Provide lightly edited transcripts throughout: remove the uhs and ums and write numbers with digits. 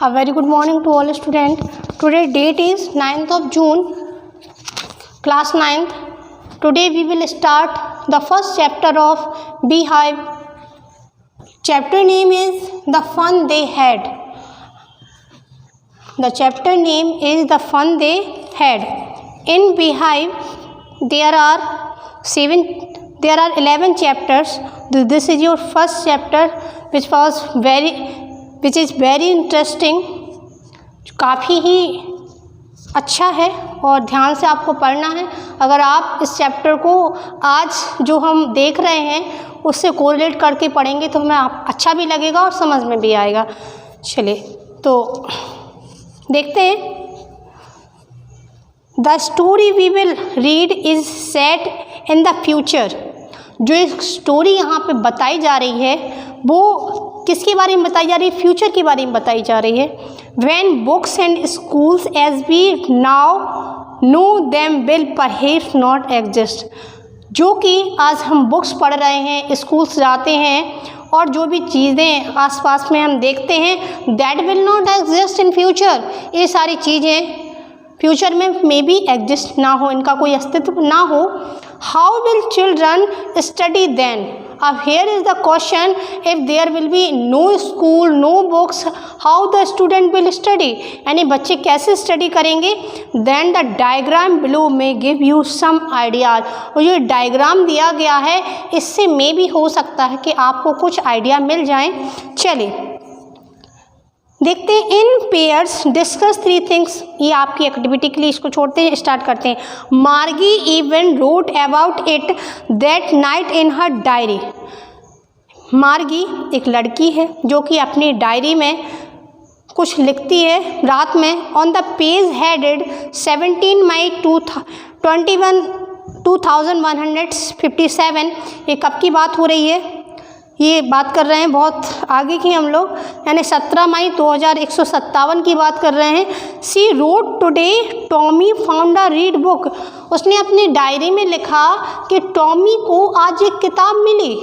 A very good morning to all students. Today date is 9th of June, class 9th. Today we will start the first chapter of Beehive. Chapter name is The Fun They Had. The chapter name is The Fun They Had. In Beehive there are 11 chapters. This is your first chapter which is very interesting. काफ़ी ही अच्छा है और ध्यान से आपको पढ़ना है. अगर आप इस चैप्टर को आज जो हम देख रहे हैं उससे कोरिलेट करके पढ़ेंगे तो हमें अच्छा भी लगेगा और समझ में भी आएगा. चलिए तो देखते हैं. The story we will read is set in the future. जो एक स्टोरी यहाँ पे बताई जा रही है वो किसके बारे में बताई जा रही है? फ्यूचर के बारे में बताई जा रही है. When books and schools as we now know them will perhaps not exist. जो कि आज हम बुक्स पढ़ रहे हैं, स्कूल्स जाते हैं और जो भी चीज़ें आसपास में हम देखते हैं that will not exist in future. ये सारी चीज़ें फ्यूचर में मे बी एग्जिस्ट ना हो, इनका कोई अस्तित्व ना हो. How will children study then? अब here is the question, if there will be no school, no books, how the student will study? यानी बच्चे कैसे स्टडी करेंगे? Then the diagram below may give you some ideas. और ये diagram दिया गया है इससे मे भी हो सकता है कि आपको कुछ आइडिया मिल जाए. चलिए देखते हैं. इन पेयर्स डिस्कस 3 थिंग्स. ये आपकी एक्टिविटी के लिए इसको छोड़ते हैं, स्टार्ट करते हैं. मार्गी even wrote about it that night in her diary. मार्गी एक लड़की है जो कि अपनी डायरी में कुछ लिखती है रात में. ऑन द पेज हेडेड 17 मई 2157. ये कब की बात हो रही है? ये बात कर रहे हैं बहुत आगे की हम लोग, यानी 17 मई 2157 की बात कर रहे हैं. She wrote today Tommy found a real book. उसने अपनी डायरी में लिखा कि टॉमी को आज एक किताब मिली.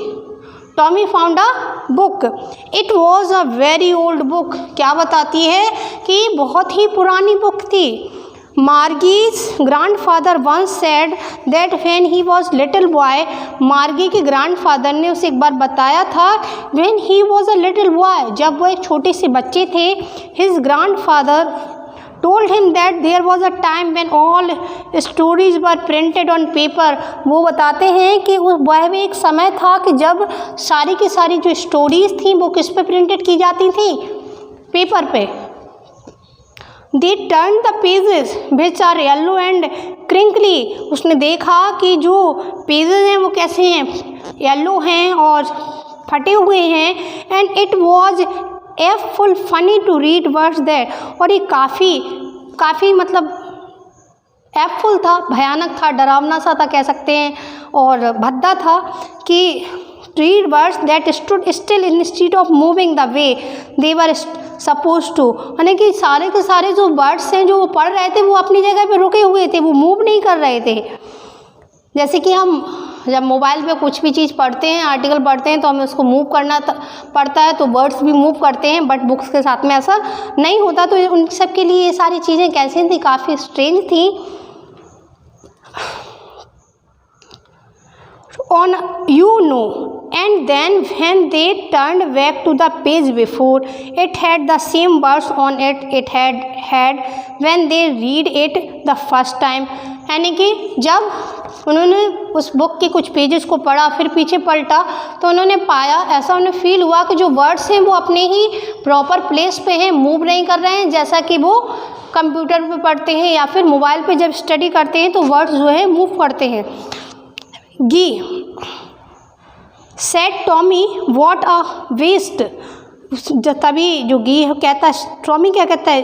Tommy found a book. It was a very old book. क्या बताती है कि बहुत ही पुरानी बुक थी. Margie's grandfather once said that when he was little boy. Margie के ग्रैंडफादर ने उसे एक बार बताया था when he was a little boy, जब वो एक छोटे से बच्चे थे. His grandfather told him that there was a time when all stories were printed on paper. वो बताते हैं कि वह भी एक समय था कि जब सारी की सारी जो स्टोरीज थी वो किस पे प्रिंटेड की जाती थी? पेपर पे. They turned the pages which are yellow and crinkly. उसने देखा कि जो पेजेस हैं वो कैसे हैं? येलो हैं और फटे हुए हैं. And it was full funny to read words there. और ये काफ़ी मतलब एफुल था, भयानक था, डरावना सा था कह सकते हैं, और भद्दा था कि read words that stood still instead of moving the way they were supposed to. यानी कि सारे के सारे जो वर्ड्स हैं जो वो पढ़ रहे थे वो अपनी जगह पे रुके हुए थे, वो मूव नहीं कर रहे थे. जैसे कि हम जब मोबाइल पे कुछ भी चीज़ पढ़ते हैं, आर्टिकल पढ़ते हैं तो हमें उसको मूव करना पड़ता है, तो वर्ड्स भी मूव करते हैं, बट बुक्स के साथ में ऐसा नहीं होता. तो उन सब के लिए ये सारी चीज़ें कैसी थी? काफ़ी स्ट्रेंज थी. On and then when they turned back to the page before, it had the same words on it had when they read it the first time. यानी कि जब उन्होंने उस बुक के कुछ पेजेस को पढ़ा फिर पीछे पलटा तो उन्होंने पाया, ऐसा उन्हें फील हुआ कि जो वर्ड्स हैं वो अपने ही प्रॉपर प्लेस पे हैं, मूव नहीं कर रहे हैं, जैसा कि वो कंप्यूटर पे पढ़ते हैं या फिर मोबाइल पे जब स्टडी करते हैं तो वर्ड्स जो है मूव करते हैं. Gee said Tommy what a waste. तभी जो गी कहता है, टॉमी क्या कहता है,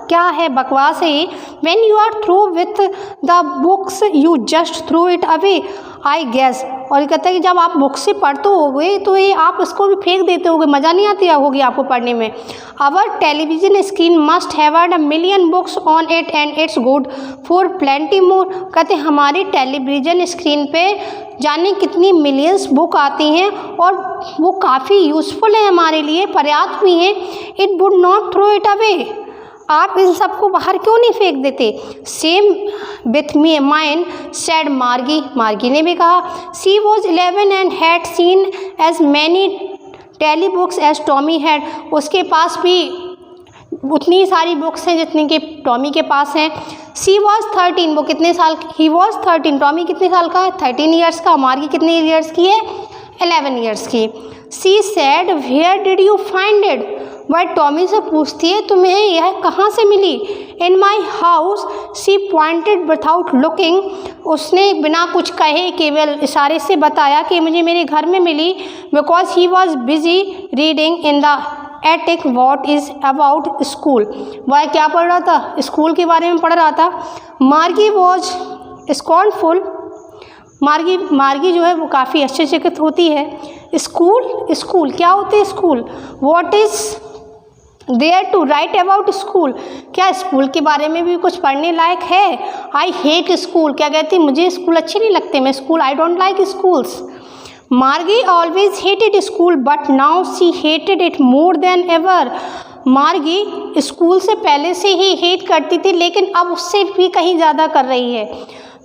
क्या है बकवास है. When you are through with the books you just throw it away I guess. और ये कहता है कि जब आप बुक से पढ़ते होगे तो ये आप उसको भी फेंक देते होगे, मज़ा नहीं आती होगी आपको पढ़ने में. Our television screen must have a million books on it and it's good for plenty more. कहते हैं हमारी टेलीविज़न स्क्रीन पे जाने कितनी मिलियंस बुक आती हैं और वो काफ़ी यूज़फुल है हमारे लिए, पर्याप्त भी हैं। It would not throw it away, आप इन सबको बाहर क्यों नहीं फेंक देते। Same with me mine said Margie, Margie ने भी कहा। She was 11 and had seen as many tele books as Tommy had, उसके पास भी उतनी सारी बुक्स हैं जितनी कि टॉमी के पास हैं। सी वॉज 13, वो कितने साल, ही वॉज 13, टॉमी कितने साल का है, 13 ईयर्स का। मार्गी कितने ईयर्स की है, 11 ईयर्स की। She said where did you find it, वह टॉमी से पूछती है तुम्हें यह कहाँ से मिली। In my house, she pointed without looking, उसने बिना कुछ कहे केवल इशारे से बताया कि मुझे मेरे घर में मिली। Because he was busy reading in the attic what is about school, वह क्या पढ़ रहा था, स्कूल के बारे में पढ़ रहा था। मार्गी वॉज स्कॉर्नफुल, मार्गी जो है वो काफ़ी आश्चर्यचकित होती है। स्कूल, स्कूल क्या होते हैं school, what is there to write about school, क्या स्कूल के बारे में भी कुछ पढ़ने लायक है। आई हेट स्कूल, क्या कहती, मुझे स्कूल अच्छे नहीं लगते, मैं school, I don't like schools. Margie always hated school but now she hated it more than ever, Margie school से पहले से ही हेट करती थी लेकिन अब उससे भी कहीं ज़्यादा कर रही है।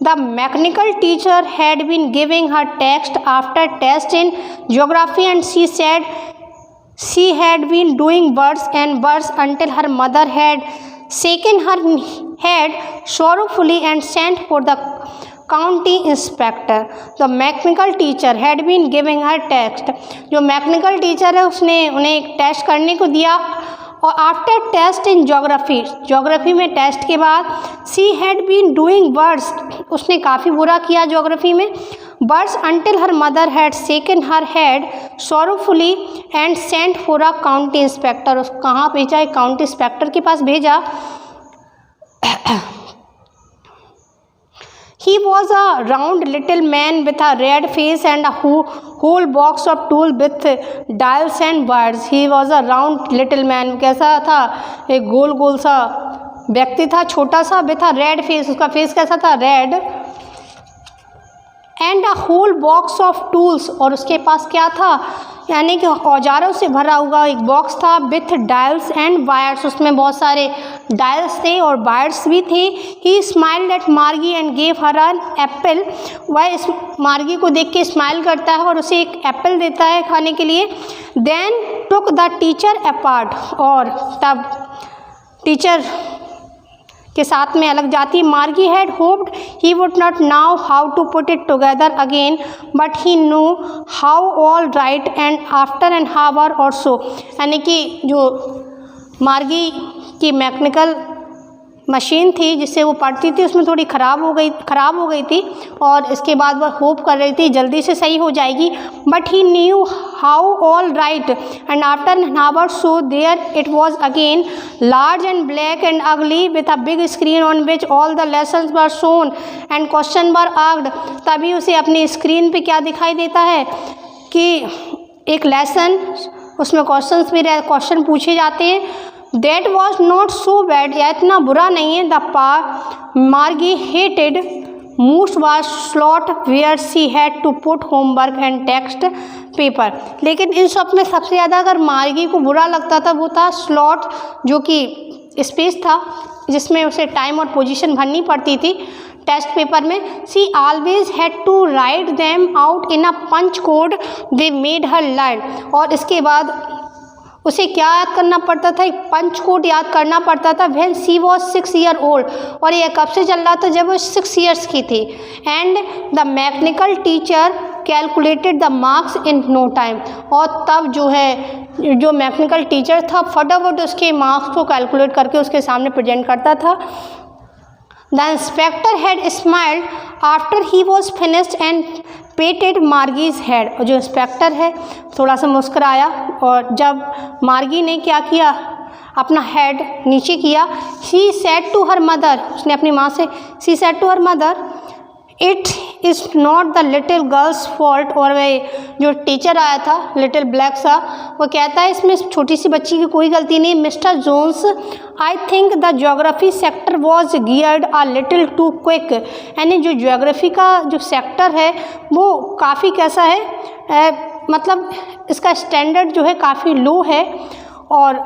The mechanical teacher had been giving her text after test in geography and she said she had been doing words and words until her mother had shaken her head sorrowfully and sent for the county inspector. The mechanical teacher had been giving her text, जो mechanical teacher है उसने उन्हें एक test करने को दिया और after test in geography में टेस्ट के बाद she had been doing worse, उसने काफ़ी बुरा किया ज्योग्राफी में। Worse until her mother had shaken her head sorrowfully and sent for a county inspector, उस कहाँ भेजा, एक काउंटी इंस्पेक्टर के पास भेजा। He was a round little man with a red face and a whole box of tools with dials and wires. He was a round little man, कैसा था, एक गोल गोल सा व्यक्ति था, छोटा सा, with a red face, उसका फेस कैसा था, red, and a whole box of tools, और उसके पास क्या था, यानी कि औजारों से भरा हुआ एक बॉक्स था, विथ डायल्स एंड वायर्स, उसमें बहुत सारे डायल्स थे और वायर्स भी थे। He smiled at Margie and gave her an apple, वह इस मार्गी को देख के स्माइल करता है और उसे एक एप्पल देता है खाने के लिए। Then took the teacher apart, और तब टीचर के साथ में अलग जाती। Margie had hoped he would not know how to put it together again but he knew how all right and after an hour or so, यानी कि जो मार्गी की मैकेनिकल मशीन थी जिससे वो पढ़ती थी उसमें थोड़ी ख़राब हो गई थी और इसके बाद वह होप कर रही थी जल्दी से सही हो जाएगी। But he knew how all right and after an hour so there it was again large and black and ugly with a big screen on which all the lessons were shown and question were asked, तभी उसे अपनी screen पे क्या दिखाई देता है कि एक लेसन, उसमें क्वेश्चन पूछे जाते हैं। That was not so bad, यह इतना बुरा नहीं है। The part Margie hated most was slot where she had to put homework and text paper, लेकिन इन सब में सबसे ज़्यादा अगर मार्गी को बुरा लगता था वो था स्लॉट, जो कि स्पेस था जिसमें उसे टाइम और पोजीशन भरनी पड़ती थी टेस्ट पेपर में। She always had to write them out in a punch code they made her learn, और इसके बाद उसे क्या याद करना पड़ता था, एक पंच कोड याद करना पड़ता था। When she was 6 years old, और ये कब से चल रहा था, जब वो 6 years की थी। And the mechanical teacher calculated the marks in no time, और तब जो मैकेनिकल टीचर था फटाफट उसके मार्क्स को कैलकुलेट करके उसके सामने प्रेजेंट करता था। The inspector had smiled after he was finished and patted Margie's head, और जो इंस्पेक्टर है थोड़ा सा मुस्कुराया और जब मार्गी ने क्या किया, अपना हेड नीचे किया। She said to her mother, उसने अपनी माँ से, she said to her mother it is not the little girl's fault. और वह जो टीचर आया था लिटिल ब्लैक सा, वो कहता है इसमें छोटी सी बच्ची की कोई गलती नहीं। Mister Jones, I think the geography sector was geared a little too quick. यानी जो ज्योग्राफी का जो सेक्टर है वो काफ़ी कैसा है, मतलब इसका स्टैंडर्ड जो है काफ़ी लो है। और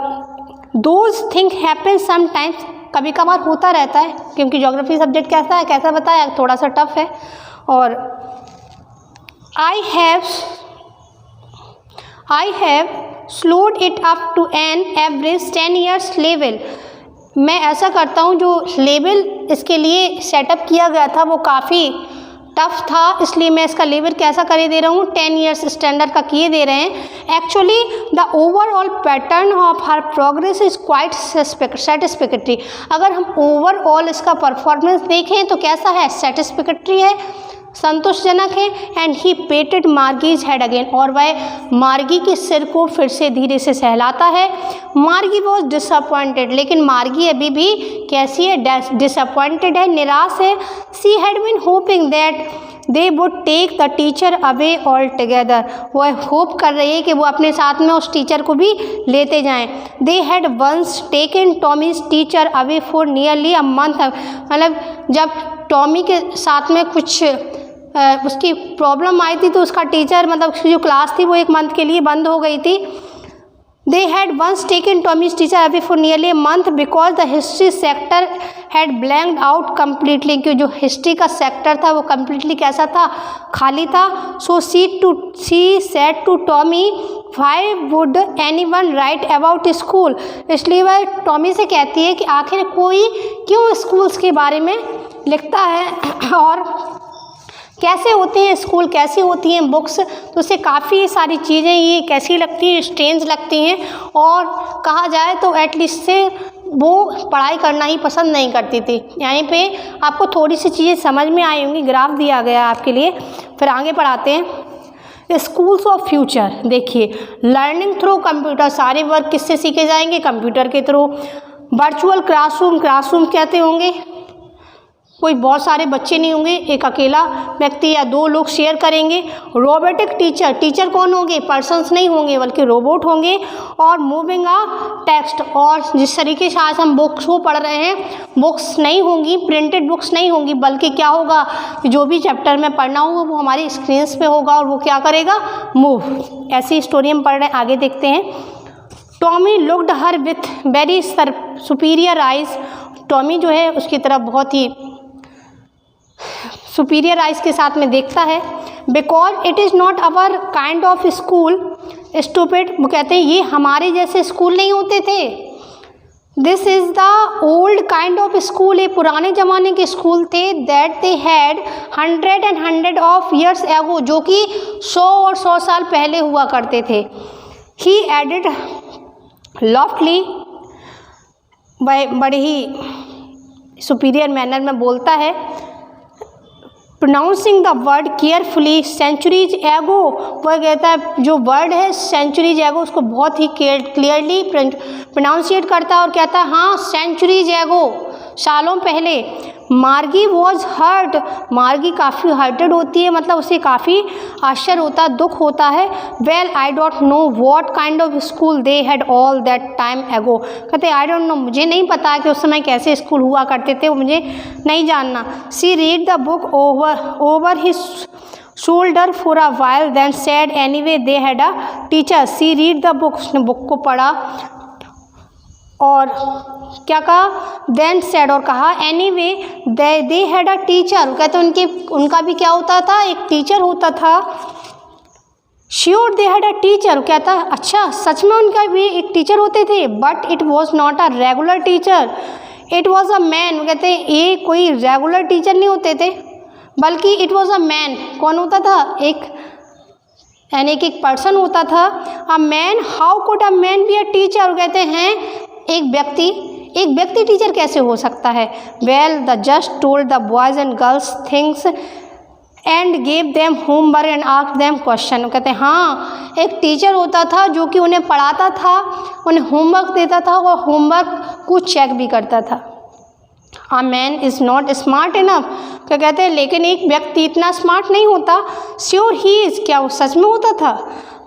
दोज थिंग हैपन समटाइम्स, कभी कभार होता रहता है, क्योंकि ज्योग्राफी सब्जेक्ट कैसा है, कैसा बताया, थोड़ा सा टफ है। और I have slowed it up to an average 10 years level. मैं ऐसा करता हूँ, जो लेवल इसके लिए सेटअप किया गया था वो काफ़ी टफ था, इसलिए मैं इसका लेवल कैसा करे दे रहा हूँ, 10 years स्टैंडर्ड का किए दे रहे हैं। Actually the overall pattern of her progress is quite satisfactory. अगर हम ओवरऑल इसका परफॉर्मेंस देखें तो कैसा है, सेटिस्फैक्टरी है, संतोषजनक है। And he पेटेड Margie's head again, और वह मार्गी के सिर को फिर से धीरे से सहलाता है। मार्गी वॉज डिसअपॉइंटेड, लेकिन मार्गी अभी भी कैसी है, डिसअपॉइंटेड है, निराश है। She had been hoping that they would take the teacher away all together. वह होप कर रही है कि वो अपने साथ में उस टीचर को भी लेते जाएं। They had once taken Tommy's teacher away for nearly a month. मतलब जब टॉमी के साथ में कुछ उसकी प्रॉब्लम आई थी तो उसका टीचर, मतलब उसकी जो क्लास थी वो 1 month के लिए बंद हो गई थी। They had once taken Tommy's teacher away for nearly a month because the history sector had blanked out completely, क्योंकि जो हिस्ट्री का सेक्टर था वो कम्प्लीटली कैसा था, खाली था। So she said to Tommy why would anyone write about school. इसलिए वह टॉमी से कहती है कि आखिर कोई क्यों स्कूल्स के बारे में लिखता है और कैसे होते हैं स्कूल, कैसी होती हैं बुक्स। तो उसे काफ़ी सारी चीज़ें ये कैसी लगती हैं, स्ट्रेंज लगती हैं, और कहा जाए तो एटलीस्ट से वो पढ़ाई करना ही पसंद नहीं करती थी। यहीं पे आपको थोड़ी सी चीज़ें समझ में आई होंगी, ग्राफ दिया गया आपके लिए। फिर आगे पढ़ाते हैं। स्कूल्स ऑफ फ्यूचर, देखिए लर्निंग थ्रू कंप्यूटर, सारे वर्क किससे सीखे जाएंगे, कंप्यूटर के थ्रू। वर्चुअल क्लासरूम, क्लासरूम कहते होंगे कोई बहुत सारे बच्चे नहीं होंगे, एक अकेला व्यक्ति या 2 लोग शेयर करेंगे। रोबोटिक टीचर, टीचर कौन होंगे, पर्सन्स नहीं होंगे बल्कि रोबोट होंगे। और मूविंग अ टेक्स्ट, और जिस तरीके से आज हम बुक्स को पढ़ रहे हैं, बुक्स नहीं होंगी, प्रिंटेड बुक्स नहीं होंगी, बल्कि क्या होगा, जो भी चैप्टर में पढ़ना होगा वो हमारी स्क्रीन्स पे होगा, और वो क्या करेगा, मूव। ऐसी स्टोरी हम पढ़ रहे हैं, आगे देखते हैं। Tommy looked her with very superior eyes. Tommy जो है उसकी तरफ बहुत ही सुपीरियर आइज के साथ में देखता है। Because it is not our kind of school stupid, वो कहते हैं ये हमारे जैसे स्कूल नहीं होते थे। This is the old kind of school, ये पुराने ज़माने के स्कूल थे। That they had 100 of years ago, जो कि 100 और 100 साल पहले हुआ करते थे। ही एडिड लॉफ्टली, वह बड़े ही सुपीरियर मैनर में बोलता है। Pronouncing the word carefully, centuries ago, वह कहता है जो वर्ड है सेंचुरीज एगो उसको बहुत ही क्लियरली प्रोनाउंसिएट करता है और कहता है हाँ सेंचुरीज एगो, सालों पहले। मार्गी वॉज हर्ट, मार्गी काफ़ी हर्टेड होती है, मतलब उसे काफ़ी आश्चर्य होता है, दुख होता है। Well I don't know what kind of school they had all that time एगो, कहते आई डोंट नो, मुझे नहीं पता कि उस समय कैसे स्कूल हुआ करते थे, वो मुझे नहीं जानना। She read the book over his shoulder for a while then said anyway they had a teacher. She read the book, उसने बुक को पढ़ा और क्या कहा, देन सेड, और कहा anyway they had a teacher, कहते उनका भी क्या होता था, एक टीचर होता था। Sure they had a teacher, कहता अच्छा सच में उनका भी एक टीचर होते थे। But it was not a regular teacher, it was a man, कहते ये कोई रेगुलर टीचर नहीं होते थे बल्कि इट वॉज अ मैन। कौन होता था, एक यानी कि एक पर्सन होता था। A man, how could a man be a teacher, कहते हैं एक व्यक्ति टीचर कैसे हो सकता है। Well the just told the boys and girls things and gave them homework and asked them question, कहते हैं हाँ एक टीचर होता था जो कि उन्हें पढ़ाता था, उन्हें होमवर्क देता था और होमवर्क को चेक भी करता था। A man is not smart enough, क्या कहते हैं, लेकिन एक व्यक्ति इतना स्मार्ट नहीं होता। श्योर ही इज़, क्या वो सच में होता था।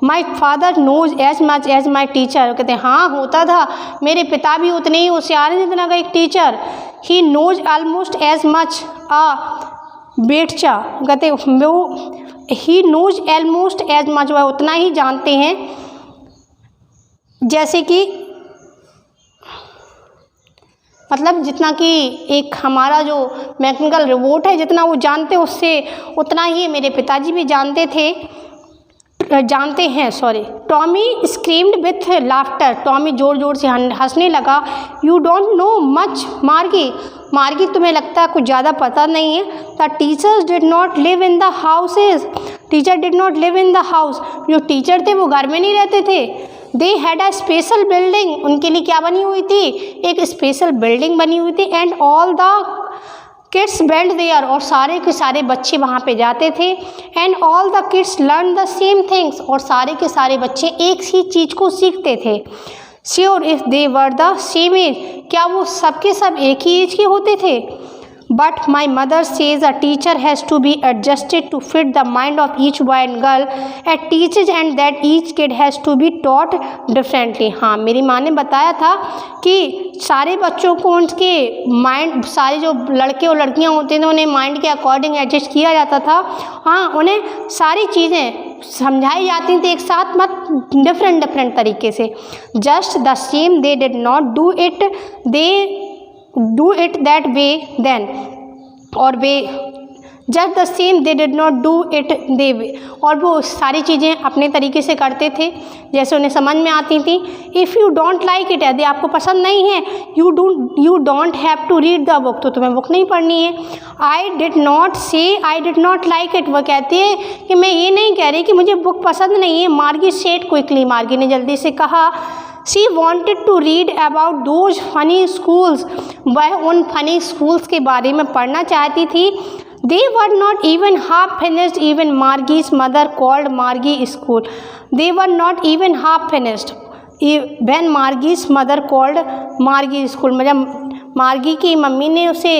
My father knows as much as my teacher, कहते हैं हाँ होता था, मेरे पिता भी उतने ही होशियार हैं जितना का एक teacher. He knows almost as much I betcha, कहते वो he knows almost as much, वह उतना ही जानते हैं जैसे कि, मतलब जितना कि एक हमारा जो मैकेनिकल रोबोट है जितना वो जानते उससे उतना ही मेरे पिताजी भी जानते हैं। Tommy screamed with laughter, Tommy ज़ोर ज़ोर से हंसने लगा। यू डोंट नो मच मार्गी, मार्गी तुम्हें लगता है कुछ ज़्यादा पता नहीं है। The teachers did not live in the houses, teacher did not live in the house, जो टीचर थे वो घर में नहीं रहते थे। दे हैड अ स्पेशल बिल्डिंग, उनके लिए क्या बनी हुई थी, एक स्पेशल बिल्डिंग बनी हुई थी। And all the kids went there, और सारे के सारे बच्चे वहाँ पे जाते थे। And all the kids learn the same things, और सारे के सारे बच्चे एक ही चीज़ को सीखते थे। Sure if they were the same age, क्या वो सबके सब एक ही एज के होते थे। But my mother says a teacher has to be adjusted to fit the mind of each boy and girl at teachers and that each kid has to be taught differently. हाँ, मेरी माँ ने बताया था कि सारे बच्चों को उनके माइंड, सारे जो लड़के और लड़कियाँ होते थे उन्हें माइंड के अकॉर्डिंग एडजस्ट किया जाता था। हाँ, उन्हें सारी चीज़ें समझाई जाती थी एक साथ, मत डिफरेंट तरीके से। Just the same they did not do it, they do it that way then, और वे just the same they did not do it the way, और वो सारी चीज़ें अपने तरीके से करते थे जैसे उन्हें समझ में आती थी। If you don't like it, यदि आपको पसंद नहीं है, you don't have to read the book, तो तुम्हें बुक नहीं पढ़नी है। आई डिड नॉट से I did not like it, वह कहती है कि मैं ये नहीं कह रही कि मुझे बुक पसंद नहीं है। मार्गी सेड क्विकली, मार्गी ने जल्दी से कहा। She wanted to read about those funny schools, वह उन फनी स्कूल्स के बारे में पढ़ना चाहती थी। They were not even half finished, even Margie's mother called Margie school. They were not even half finished when Margie's mother called Margie school, मतलब मार्गी की मम्मी ने उसे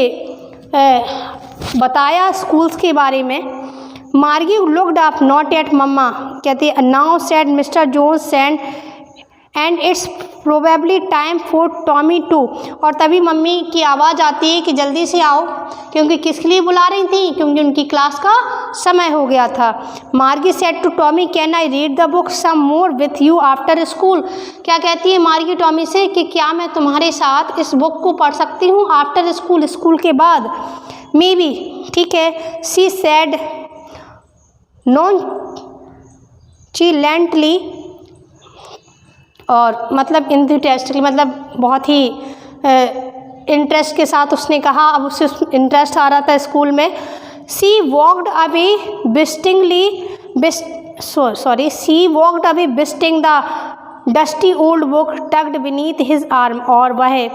बताया स्कूल्स के बारे में। मार्गी looked up, not yet मम्मा, कहती है now said Mr. Jones and it's probably time for Tommy too, और तभी मम्मी की आवाज़ आती है कि जल्दी से आओ, क्योंकि किसके लिए बुला रही थी, क्योंकि उनकी क्लास का समय हो गया था। Margie said to Tommy can I read the book some more with you after school, क्या कहती है मार्गी टॉमी से कि क्या मैं तुम्हारे साथ इस बुक को पढ़ सकती हूँ आफ्टर स्कूल, स्कूल के बाद। मे बी, ठीक है। सी सेड नॉनचेलेंटली, और मतलब इंथुसियास्टिकली, मतलब बहुत ही इंटरेस्ट के साथ उसने कहा, अब उसे इंटरेस्ट आ रहा था स्कूल में। She walked away whistling the dusty old book tucked beneath his arm, और वह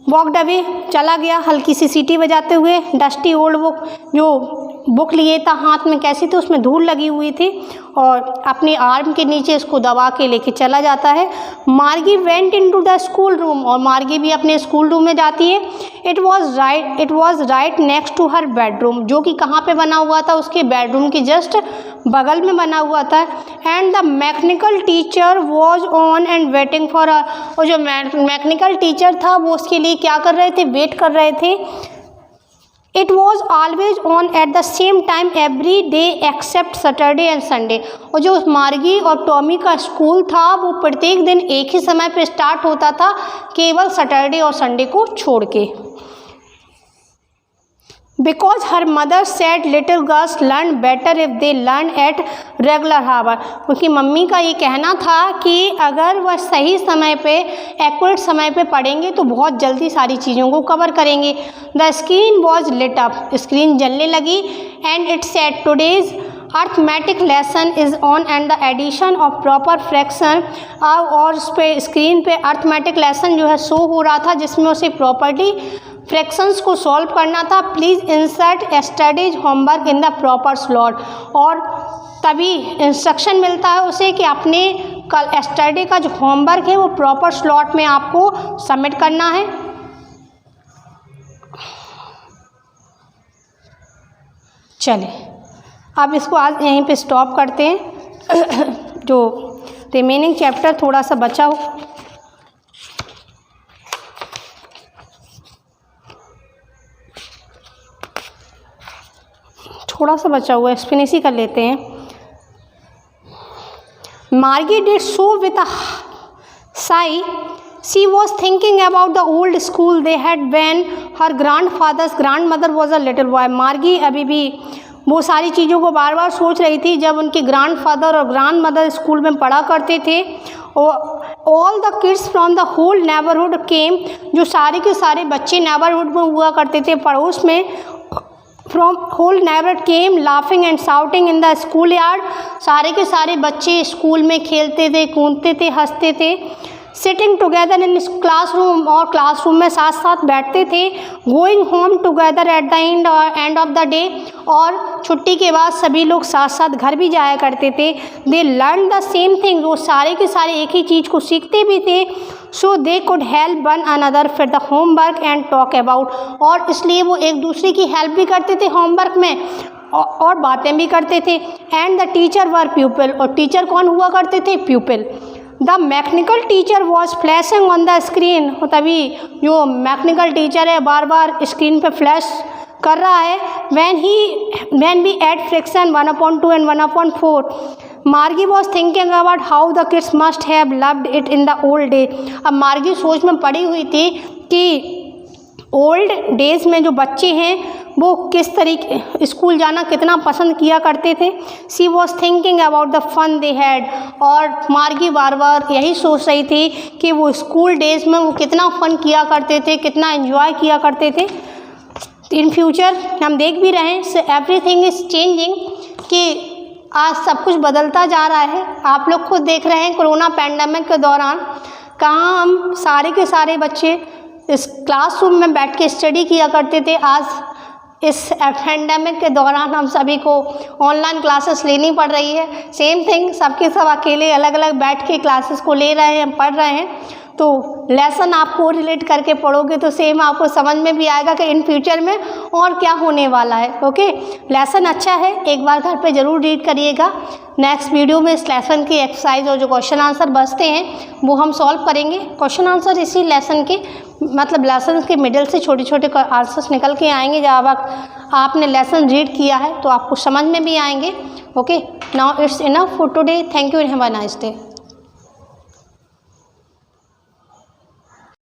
वॉकड अवे चला गया हल्की सी सीटी बजाते हुए। डस्टी ओल्ड बुक, जो बुक लिए था हाथ में, कैसी थी, उसमें धूल लगी हुई थी, और अपने आर्म के नीचे इसको दबा के लेके चला जाता है। Margie went into the school room, और मार्गी भी अपने स्कूल रूम में जाती है। It was right next to her bedroom, जो कि कहाँ पे बना हुआ था, उसके बेडरूम के जस्ट बगल में बना हुआ था। And the mechanical teacher was on and waiting for her, और जो मैकेनिकल टीचर था वो उसके लिए क्या कर रहे थे, वेट कर रहे थे। It was always on at the same time every day except Saturday and Sunday, और जो मार्गी और टॉमी का स्कूल था वो प्रत्येक दिन एक ही समय पे स्टार्ट होता था, केवल सैटरडे और संडे को छोड़ के। Because her mother said little girls learn better if they learn at regular hours, क्योंकि मम्मी का ये कहना था कि अगर वह सही समय पे, एक्यूरेट समय पे पढ़ेंगे तो बहुत जल्दी सारी चीज़ों को कवर करेंगे। The screen was lit up, screen जलने लगी। And it said today's arithmetic lesson is on and the addition of proper fraction, और उस पर स्क्रीन पे अर्थमेटिक लेसन जो है शो हो रहा था, जिसमें उसे प्रॉपर्टी फ्रैक्शंस को सॉल्व करना था। Please insert yesterday's homework in the proper slot, और तभी इंस्ट्रक्शन मिलता है उसे कि अपने कल यस्टरडे का जो होमवर्क है वो प्रॉपर स्लॉट में आपको सबमिट करना है। चलें, अब इसको आज यहीं पे स्टॉप करते हैं। जो रिमेनिंग चैप्टर थोड़ा सा बचा हो, हुआ है, फिनिश ही कर लेते हैं। Margie did so with a sigh. She was thinking about the old school they had when her grandfather's grandmother was a little boy. मार्गी अभी भी वो सारी चीज़ों को बार बार सोच रही थी जब उनके ग्रैंडफादर और ग्रैंडमदर स्कूल में पढ़ा करते थे। All the kids from the whole neighbourhood came, जो सारे के सारे बच्चे नेबरहुड में हुआ करते थे, पड़ोस में, from whole neighbourhood came laughing and shouting in the school yard, सारे के सारे बच्चे स्कूल में खेलते थे, कूदते थे, हंसते थे। सिटिंग टुगेदर इन क्लासरूम, और क्लासरूम में साथ साथ बैठते थे। Going home together at the end of the day, और छुट्टी के बाद सभी लोग साथ साथ घर भी जाया करते थे। They learn the same thing, वो सारे के सारे एक ही चीज़ को सीखते भी थे। So they could help one another फिर the homework and talk about, और इसलिए वो एक दूसरे की हेल्प भी करते थे होमवर्क में और बातें भी करते थे। एंड द टीचर वर प्यूपिल, और टीचर कौन हुआ करते थे? प्यूपिल। The mechanical teacher was flashing on the screen, तभी जो मैकेनिकल टीचर है बार बार स्क्रीन पे फ्लैश कर रहा है। when we add fraction 1/2 and 1/4, मार्गी was thinking about how the kids must have loved it in the old day. अब मार्गी सोच में पड़ी हुई थी कि ओल्ड डेज में जो बच्चे हैं वो किस तरीके स्कूल जाना कितना पसंद किया करते थे। She was thinking about the fun they had, और मार्गी बार बार यही सोच रही थी कि वो स्कूल डेज में वो कितना फ़न किया करते थे, कितना एंजॉय किया करते थे। इन फ्यूचर हम देख भी रहे हैं एवरीथिंग इज़ चेंजिंग, कि आज सब कुछ बदलता जा रहा है। आप लोग खुद देख रहे हैं कोरोना पैंडेमिक के दौरान कहाँ हम सारे के सारे बच्चे इस क्लासरूम में बैठ के स्टडी किया करते थे। आज इस पैंडेमिक के दौरान हम सभी को ऑनलाइन क्लासेस लेनी पड़ रही है। सेम थिंग, सबके सब अकेले अलग अलग बैठ के क्लासेस को ले रहे हैं, पढ़ रहे हैं। तो लेसन आपको रिलेट करके पढ़ोगे तो सेम आपको समझ में भी आएगा कि इन फ्यूचर में और क्या होने वाला है। ओके, लेसन अच्छा है, एक बार घर पे ज़रूर रीड करिएगा। नेक्स्ट वीडियो में इस लेसन की एक्सरसाइज और जो क्वेश्चन आंसर बचते हैं वो हम सॉल्व करेंगे। क्वेश्चन आंसर इसी लेसन के मतलब लेसन के मिडिल से छोटे छोटे आंसर्स निकल के आएंगे। जब आपने लेसन रीड किया है तो आपको समझ में भी आएंगे। Okay, now it's enough for today. Thank you and have a nice day.